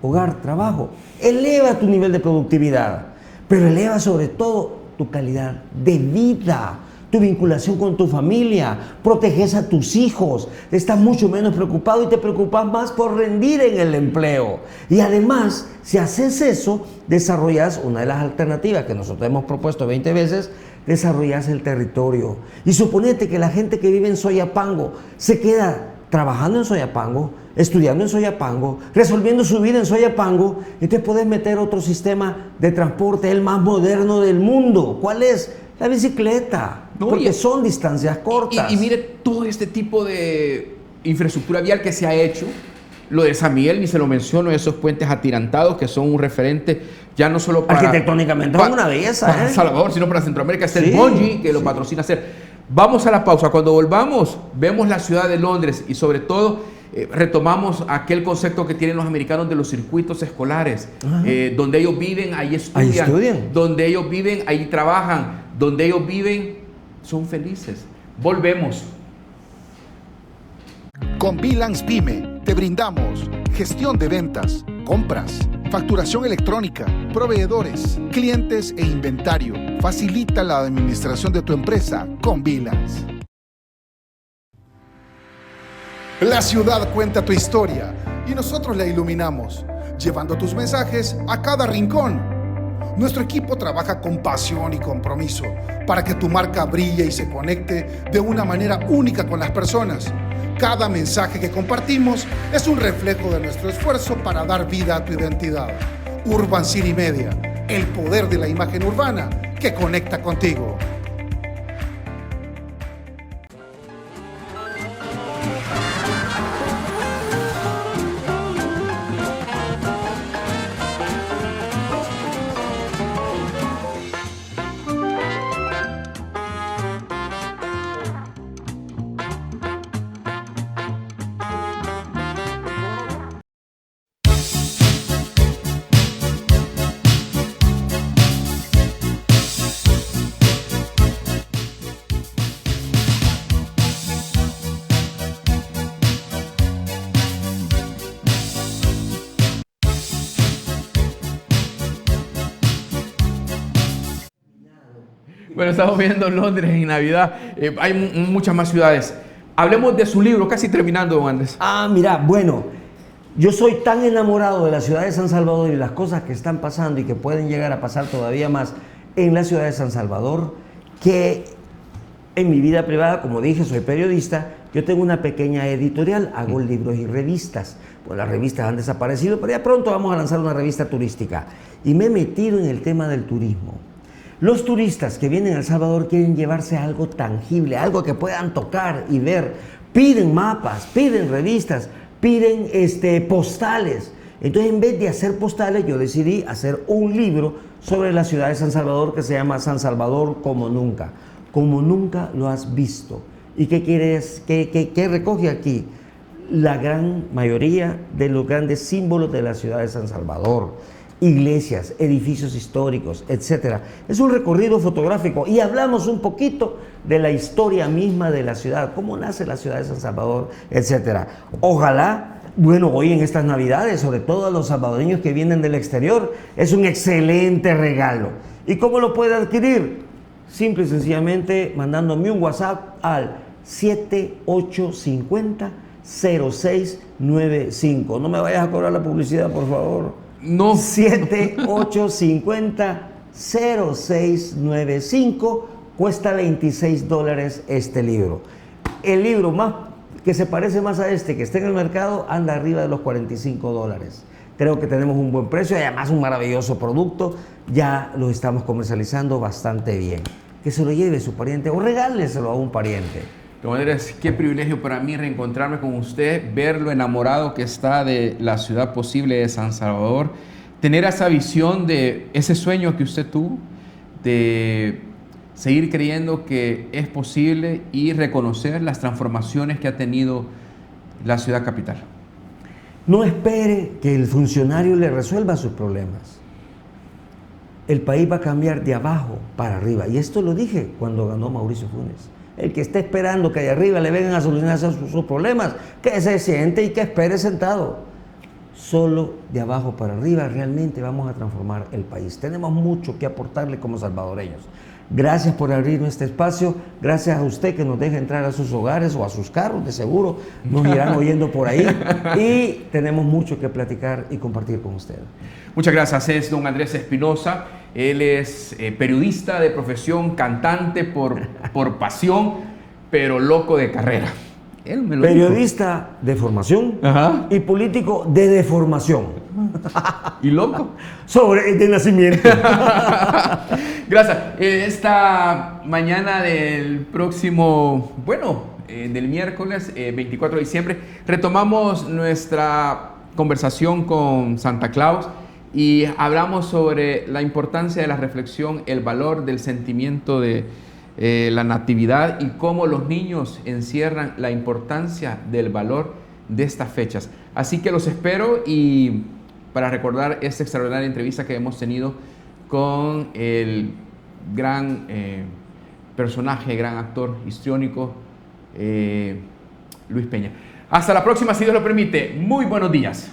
hogar-trabajo eleva tu nivel de productividad, pero eleva sobre todo tu calidad de vida, tu vinculación con tu familia, proteges a tus hijos, estás mucho menos preocupado y te preocupas más por rendir en el empleo. Y además, si haces eso, desarrollas una de las alternativas que nosotros hemos propuesto 20 veces, desarrollas el territorio. Y suponete que la gente que vive en Soyapango se queda trabajando en Soyapango, estudiando en Soyapango, resolviendo su vida en Soyapango, entonces puedes meter otro sistema de transporte, el más moderno del mundo. ¿Cuál es? La bicicleta, No, porque son distancias cortas. Y mire todo este tipo de infraestructura vial que se ha hecho. Lo de San Miguel, ni se lo menciono, esos puentes atirantados que son un referente ya no solo para... Arquitectónicamente es una belleza, para ¿eh? Salvador, sino para Centroamérica. Está Sí, el Bonji, que lo sí. patrocina hacer. Vamos a la pausa. Cuando volvamos, vemos la ciudad de Londres y sobre todo retomamos aquel concepto que tienen los americanos de los circuitos escolares. Donde ellos viven, ahí estudian. Donde ellos viven, ahí trabajan. Donde ellos viven, son felices. Volvemos. Con Bilans Pyme, Te brindamos gestión de ventas, compras, facturación electrónica, proveedores, clientes e inventario. Facilita la administración de tu empresa con Vilans. La ciudad cuenta tu historia y nosotros la iluminamos, llevando tus mensajes a cada rincón. Nuestro equipo trabaja con pasión y compromiso para que tu marca brille y se conecte de una manera única con las personas. Cada mensaje que compartimos es un reflejo de nuestro esfuerzo para dar vida a tu identidad. Urban City Media, el poder de la imagen urbana que conecta contigo. Bueno, estamos viendo Londres en Navidad. Hay muchas más ciudades. Hablemos de su libro, casi terminando, don Andrés. Mira, bueno, yo soy tan enamorado de la ciudad de San Salvador y las cosas que están pasando y que pueden llegar a pasar todavía más en la ciudad de San Salvador, que en mi vida privada, como dije, soy periodista, yo tengo una pequeña editorial, hago libros y revistas. Pues las revistas han desaparecido, pero ya pronto vamos a lanzar una revista turística. Y me he metido en el tema del turismo. Los turistas que vienen a El Salvador quieren llevarse algo tangible, algo que puedan tocar y ver. Piden mapas, piden revistas, piden postales. Entonces, en vez de hacer postales, yo decidí hacer un libro sobre la ciudad de San Salvador que se llama San Salvador como nunca. Como nunca lo has visto. ¿Y qué quieres? ¿Qué recoge aquí? La gran mayoría de los grandes símbolos de la ciudad de San Salvador. Iglesias, edificios históricos, etc. Es un recorrido fotográfico y hablamos un poquito de la historia misma de la ciudad, cómo nace la ciudad de San Salvador, etc. Ojalá, bueno, hoy en estas Navidades, sobre todo a los salvadoreños que vienen del exterior, es un excelente regalo. ¿Y cómo lo puede adquirir? Simple y sencillamente mandándome un WhatsApp al 7850-0695. No me vayas a cobrar la publicidad, por favor. No. 7850-0695, cuesta $26 este libro. El libro más que se parece más a este que está en el mercado anda arriba de los $45. Creo que tenemos un buen precio y además un maravilloso producto. Ya lo estamos comercializando bastante bien. Que se lo lleve su pariente o regáleselo a un pariente. Don Andrés, qué privilegio para mí reencontrarme con usted, ver lo enamorado que está de la ciudad posible de San Salvador, tener esa visión de ese sueño que usted tuvo, de seguir creyendo que es posible y reconocer las transformaciones que ha tenido la ciudad capital. No espere que el funcionario le resuelva sus problemas. El país va a cambiar de abajo para arriba. Y esto lo dije cuando ganó Mauricio Funes. El que esté esperando que de arriba le vengan a solucionar sus problemas, que se siente y que espere sentado. Solo de abajo para arriba realmente vamos a transformar el país. Tenemos mucho que aportarle como salvadoreños. Gracias por abrirnos este espacio, gracias a usted que nos deja entrar a sus hogares o a sus carros, de seguro nos irán oyendo por ahí y tenemos mucho que platicar y compartir con usted. Muchas gracias, es don Andrés Espinosa, él es periodista de profesión, cantante por pasión, pero loco de carrera. Él me lo periodista de formación. Ajá. Y político de deformación. ¿Y loco? De nacimiento. Gracias. Esta mañana del próximo, del miércoles 24 de diciembre, retomamos nuestra conversación con Santa Claus y hablamos sobre la importancia de la reflexión, el valor del sentimiento de la natividad y cómo los niños encierran la importancia del valor de estas fechas. Así que los espero y para recordar esta extraordinaria entrevista que hemos tenido con el gran personaje, gran actor histriónico, Luis Peña. Hasta la próxima, si Dios lo permite. Muy buenos días.